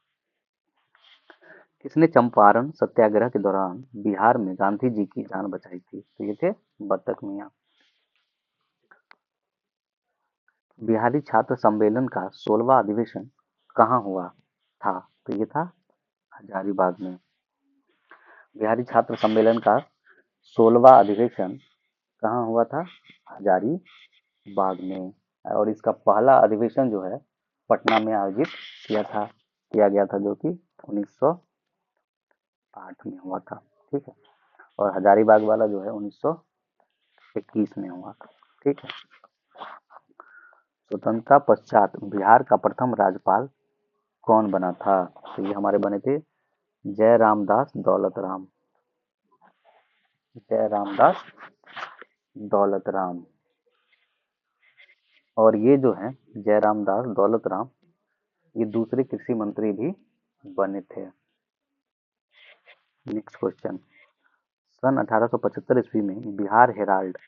किसने चंपारण सत्याग्रह के दौरान बिहार में गांधी जी की जान बचाई थी? तो ये थे बत्तख मियाँ। बिहारी छात्र सम्मेलन का 16वां अधिवेशन कहाँ हुआ था? तो ये था हजारीबाग में। बिहारी छात्र सम्मेलन का 16वां अधिवेशन कहाँ हुआ था? हजारीबाग में। और इसका पहला अधिवेशन जो है पटना में आयोजित किया गया था, जो कि 1908 में हुआ था, ठीक है। और हजारीबाग वाला जो है 1921 में हुआ था, ठीक है। स्वतंत्रता पश्चात बिहार का प्रथम राज्यपाल कौन बना था? तो ये हमारे बने थे जय रामदास दौलत राम। जय रामदास दौलत राम। और ये जो है जय रामदास दौलत राम, ये दूसरे कृषि मंत्री भी बने थे। नेक्स्ट क्वेश्चन, सन 1875 ईस्वी में बिहार हेराल्ड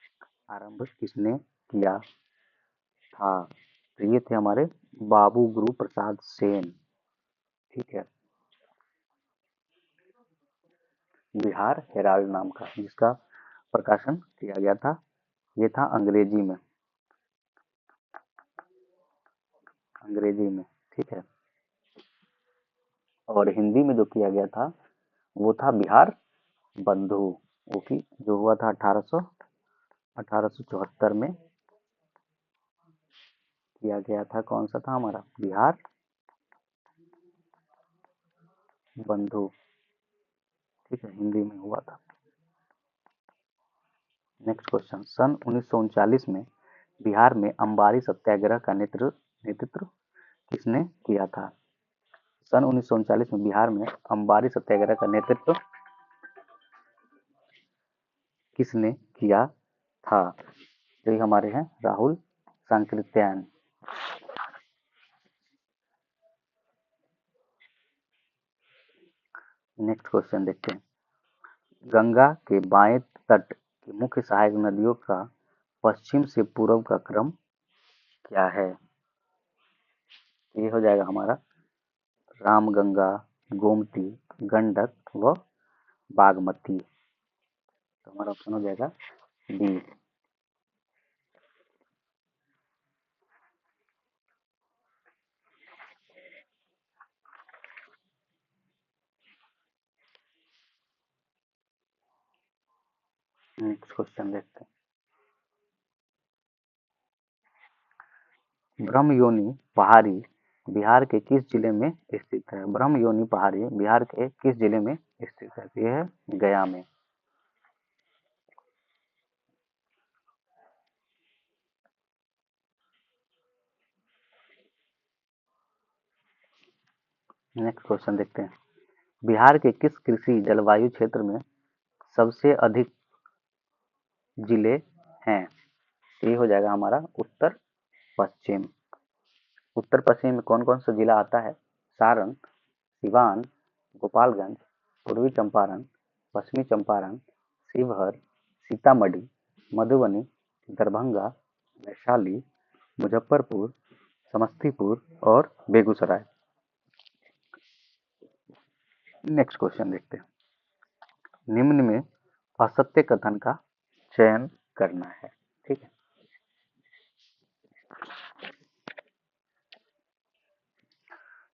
आरंभ किसने किया था? तो ये थे हमारे बाबू गुरु प्रसाद सेन। ठीक है, बिहार हेराल्ड नाम का, जिसका प्रकाशन किया गया था, ये था अंग्रेजी में। अंग्रेजी में, ठीक है। और हिंदी में जो किया गया था वो था बिहार बंधु, वो की जो हुआ था 1874 में किया गया था। कौन सा था हमारा? बिहार बंधु। ठीक है, हिंदी में हुआ था। नेक्स्ट क्वेश्चन, सन 1939 में बिहार में अंबारी सत्याग्रह का नेतृत्व किसने किया था? सन 1939 में बिहार में अंबारी सत्याग्रह का नेतृत्व किसने किया था? तो ये हमारे हैं राहुल सांकृत्यायन। नेक्स्ट क्वेश्चन देखते हैं, गंगा के बाएं तट की मुख्य सहायक नदियों का पश्चिम से पूर्व का क्रम क्या है? ये हो जाएगा हमारा रामगंगा, गोमती, गंडक व बागमती। तो हमारा ऑप्शन हो जाएगा डी। नेक्स्ट क्वेश्चन देखते हैं, ब्रह्मयोनी पहाड़ी बिहार के किस जिले में स्थित है? ब्रह्मयोनी पहाड़ी बिहार के किस जिले में स्थित है? ये है गया में। नेक्स्ट क्वेश्चन देखते हैं, बिहार के किस कृषि जलवायु क्षेत्र में सबसे अधिक जिले हैं? ये हो जाएगा हमारा उत्तर पश्चिम। उत्तर पश्चिम में कौन कौन सा जिला आता है? सारण, सिवान, गोपालगंज, पूर्वी चंपारण, पश्चिमी चंपारण, शिवहर, सीतामढ़ी, मधुबनी, दरभंगा, वैशाली, मुजफ्फरपुर, समस्तीपुर और बेगूसराय। नेक्स्ट क्वेश्चन देखते हैं, निम्न में असत्य कथन का चयन करना है। ठीक है,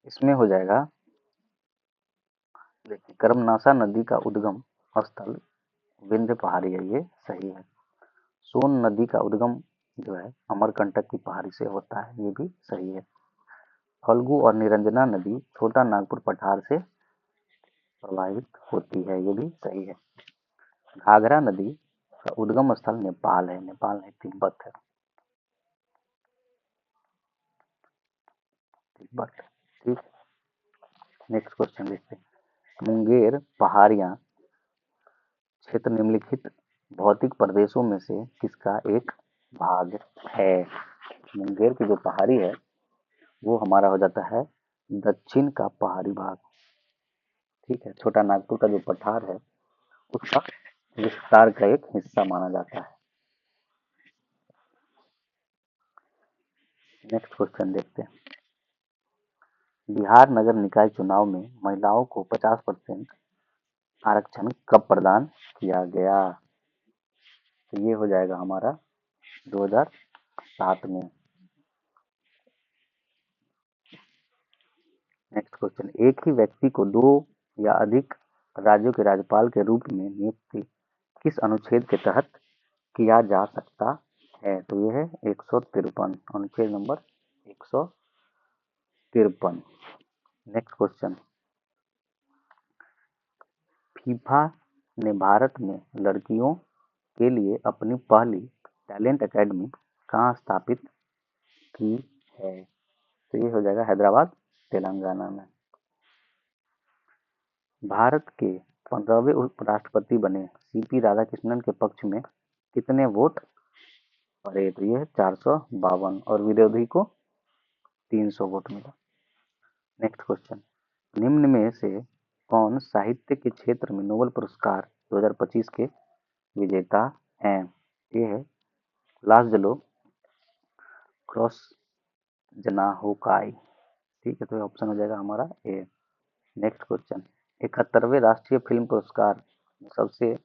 इसमें हो जाएगा, देखिए, कर्मनाशा नदी का उद्गम स्थल विंध्य पहाड़ी है, ये सही है। सोन नदी का उद्गम जो है अमरकंटक की पहाड़ी से होता है, ये भी सही है। फल्गु और निरंजना नदी छोटा नागपुर पठार से प्रवाहित होती है, ये भी सही है। घाघरा नदी का उद्गम स्थल नेपाल है, नेपाल नहीं तिब्बत है, तिब्बत। ठीक, नेक्स्ट क्वेश्चन देखते हैं, मुंगेर पहाड़ियां क्षेत्र निम्नलिखित भौतिक प्रदेशों में से किसका एक भाग है? मुंगेर की जो पहाड़ी है वो हमारा हो जाता है दक्षिण का पहाड़ी भाग। ठीक है, छोटा नागपुर का जो पठार है उसका विस्तार का एक हिस्सा माना जाता है। नेक्स्ट क्वेश्चन देखते हैं, बिहार नगर निकाय चुनाव में महिलाओं को 50% आरक्षण कब प्रदान किया गया? तो ये हो जाएगा हमारा 2007 में। नेक्स्ट क्वेश्चन, एक ही व्यक्ति को दो या अधिक राज्यों के राज्यपाल के रूप में नियुक्ति किस अनुच्छेद के तहत किया जा सकता है? तो ये है 153, अनुच्छेद नंबर 153। नेक्स्ट क्वेश्चन, फीफा ने भारत में लड़कियों के लिए अपनी पहली टैलेंट एकेडमी कहाँ स्थापित की है? तो ये हो जाएगा हैदराबाद तेलंगाना में। भारत के 15वें उपराष्ट्रपति बने सीपी राधाकृष्णन के पक्ष में कितने वोट? अरे तो ये 452 और विरोधी को 300 वोट मिला। नेक्स्ट क्वेश्चन, निम्न में से कौन साहित्य के क्षेत्र में नोबेल पुरस्कार 2025 के विजेता हैं? ये है लाजलो क्रॉसजनाहोकाई। ठीक है, तो ऑप्शन हो जाएगा हमारा ए। नेक्स्ट क्वेश्चन, 71वें राष्ट्रीय फिल्म पुरस्कार सबसे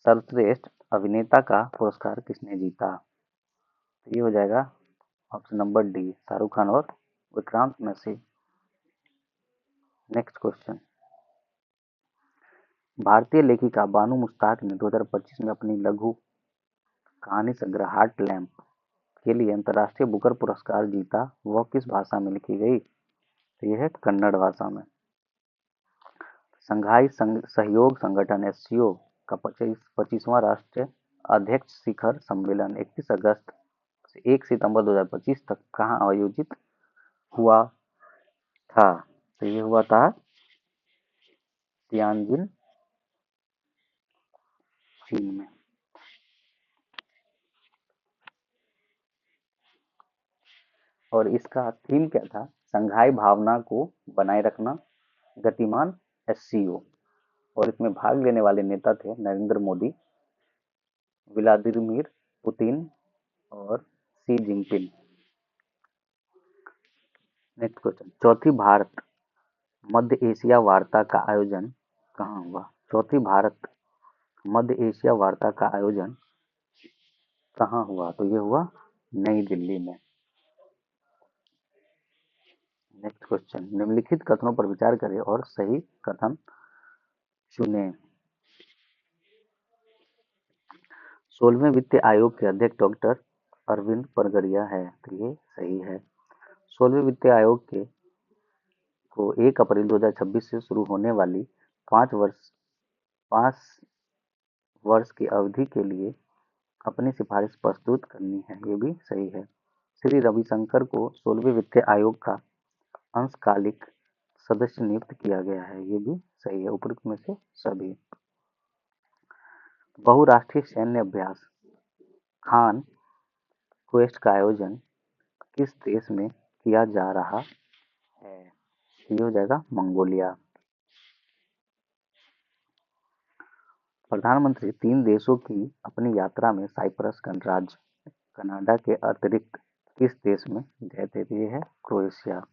सर्वश्रेष्ठ अभिनेता का पुरस्कार किसने जीता? तो ये हो जाएगा option number D, Shahrukh Khan और विक्रांत मैसी। नेक्स्ट क्वेश्चन, भारतीय लेखिका बानू मुश्ताक ने 2025 में अपनी लघु कहानी संग्रह हार्ट लैम्प के लिए अंतर्राष्ट्रीय बुकर पुरस्कार जीता। वह किस भाषा में लिखी गई? तो यह है कन्नड़ भाषा में। संघाई सहयोग संगठन एससीओ का 25वां राष्ट्रीय अध्यक्ष शिखर सम्मेलन 31 अगस्त से 1 सितंबर 2025 तक कहाँ आयोजित हुआ था? तो ये हुआ था तियानजिन, चीन में। और इसका थीम क्या था? संघाई भावना को बनाए रखना, गतिमान एससीओ। और इसमें भाग लेने वाले नेता थे नरेंद्र मोदी, व्लादिमीर पुतिन और शी जिनपिंग। नेक्स्ट क्वेश्चन, चौथी भारत मध्य एशिया वार्ता का आयोजन कहाँ हुआ? चौथी भारत मध्य एशिया वार्ता का आयोजन कहाँ हुआ? तो ये हुआ नई दिल्ली में। नेक्स्ट क्वेश्चन, निम्नलिखित कथनों पर विचार करें और सही कथन चुनें। 16वें वित्त आयोग के अध्यक्ष डॉक्टर अरविंद परगरिया है। तो ये सही है। 16वें वित्त आयोग के को 1 अप्रैल 2026 से शुरू होने वाली 5 वर्ष की अवधि के लिए अपनी सिफारिश प्रस्तुत करनी है। ये भी सही है। श्री रविशंकर को 16वें वित्त आयोग का अंशकालिक सदस्य नियुक्त किया गया है। ये भी सही है, उपरोक्त में से सभी। बहुराष्ट्रीय सैन्य अभ्यास खान क्वेस्ट का आयोजन किस देश में किया जा रहा है? ये हो जाएगा मंगोलिया। प्रधानमंत्री 3 देशों की अपनी यात्रा में साइप्रस गणराज्य कनाडा के अतिरिक्त किस देश में गए थे? ये है क्रोएशिया।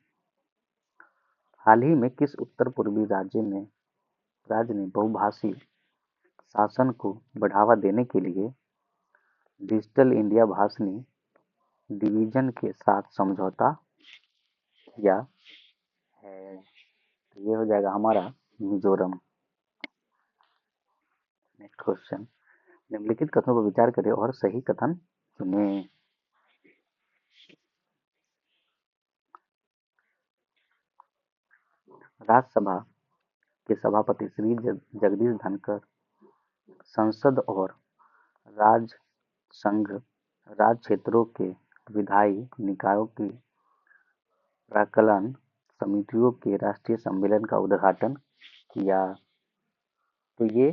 हाल ही में किस उत्तर पूर्वी राज्य ने बहुभाषी शासन को बढ़ावा देने के लिए डिजिटल इंडिया भाषणी डिवीजन के साथ समझौता किया है? तो ये हो जाएगा हमारा मिजोरम। नेक्स्ट क्वेश्चन, निम्नलिखित कथनों पर विचार करें और सही कथन चुनें। राज्यसभा के सभापति श्री जगदीश धनखड़ संसद और राज्य संघ राज्य क्षेत्रों के विधायी निकायों की प्राक्कलन समितियों के राष्ट्रीय सम्मेलन का उद्घाटन किया। तो ये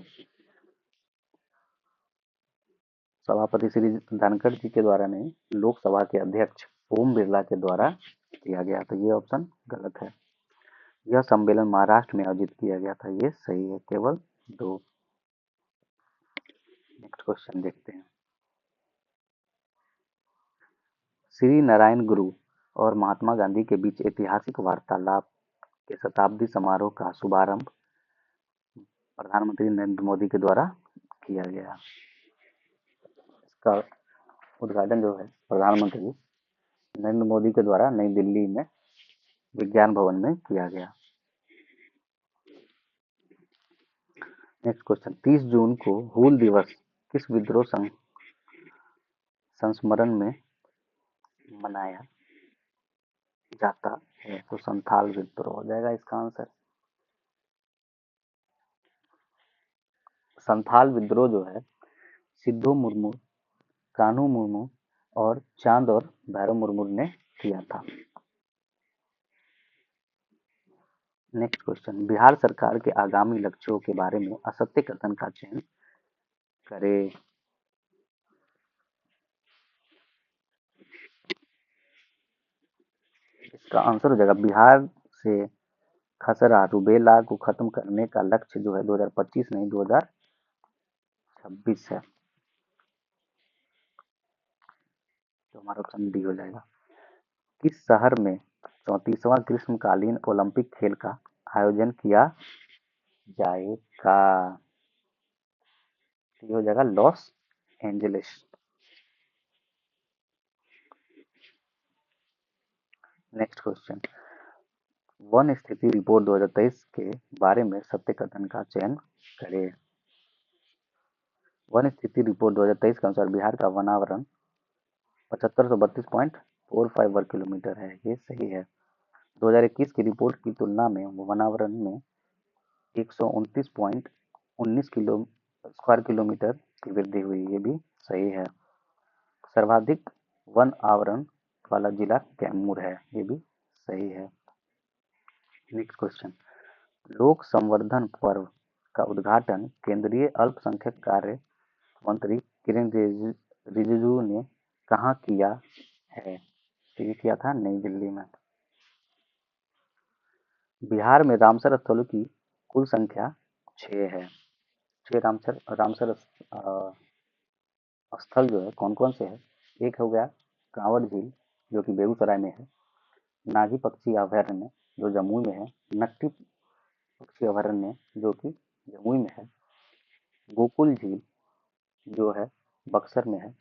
सभापति श्री धनखड़ जी के द्वारा नहीं, लोकसभा के अध्यक्ष ओम बिरला के द्वारा किया गया। तो ये ऑप्शन गलत है। यह सम्मेलन महाराष्ट्र में आयोजित किया गया था। ये सही है, केवल 2। नेक्स्ट क्वेश्चन देखते हैं। श्री नारायण गुरु और महात्मा गांधी के बीच ऐतिहासिक वार्तालाप के शताब्दी समारोह का शुभारंभ प्रधानमंत्री नरेंद्र मोदी के द्वारा किया गया। इसका उद्घाटन जो है प्रधानमंत्री नरेंद्र मोदी के द्वारा नई दिल्ली में विज्ञान भवन में किया गया। नेक्स्ट क्वेश्चन, 30 जून को हूल दिवस किस विद्रोह संस्मरण में मनाया जाता है? तो संथाल विद्रोह हो जाएगा इसका आंसर। संथाल विद्रोह जो है सिद्धू मुर्मू, कान्हू मुर्मू और चांद और भैरव मुर्मू ने किया था। नेक्स्ट क्वेश्चन, बिहार सरकार के आगामी लक्ष्यों के बारे में असत्य कथन का चयन करें। इसका आंसर हो जाएगा बिहार से खसरा रूबेला को खत्म करने का लक्ष्य जो है 2025 नहीं 2026 है। तो हमारा ऑप्शन डी हो जाएगा। किस शहर में 34वां ग्रीष्मकालीन ओलंपिक खेल का आयोजन किया जाएगा? ये हो जाएगा Los Angeles. Next question, one स्थिति रिपोर्ट 2023 के बारे में सत्य कथन का चयन करें। वन स्थिति रिपोर्ट 2023 के अनुसार बिहार का वनावरण 7532.45 वर्ग किलोमीटर है, ये सही है। 2021 की रिपोर्ट की तुलना में वनावरण में 129.19 किलो स्क्वायर किलोमीटर की वृद्धि हुई, ये भी सही है। सर्वाधिक वन आवरण वाला जिला कैमूर है, ये भी सही है। नेक्स्ट क्वेश्चन, लोक संवर्धन पर्व का उद्घाटन केंद्रीय अल्पसंख्यक कार्य मंत्री किरेन रिजिजू ने कहाँ किया है? तो ये किया था नई दिल्ली में। बिहार में रामसर स्थलों की कुल संख्या 6 है। 6 रामसर स्थल जो है कौन कौन से है? एक हो गया कांवड़ झील जो कि बेगूसराय में है, नागी पक्षी अभयारण्य जो जमुई में है, नक्टी पक्षी अभयारण्य जो कि जमुई में है, गोकुल झील जो है बक्सर में है,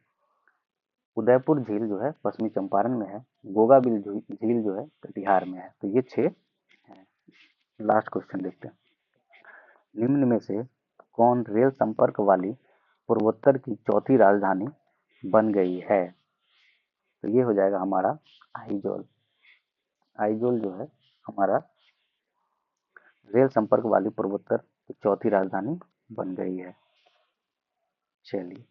उदयपुर झील जो है पश्चिमी चंपारण में है, गोगा बिल झील जो है कटिहार में है। तो ये 6 हैं। लास्ट क्वेश्चन देखते हैं, निम्न में से कौन रेल संपर्क वाली पूर्वोत्तर की चौथी राजधानी बन गई है? तो ये हो जाएगा हमारा आइजोल। आइजोल जो है हमारा रेल संपर्क वाली पूर्वोत्तर की चौथी राजधानी बन गई है। चलिए।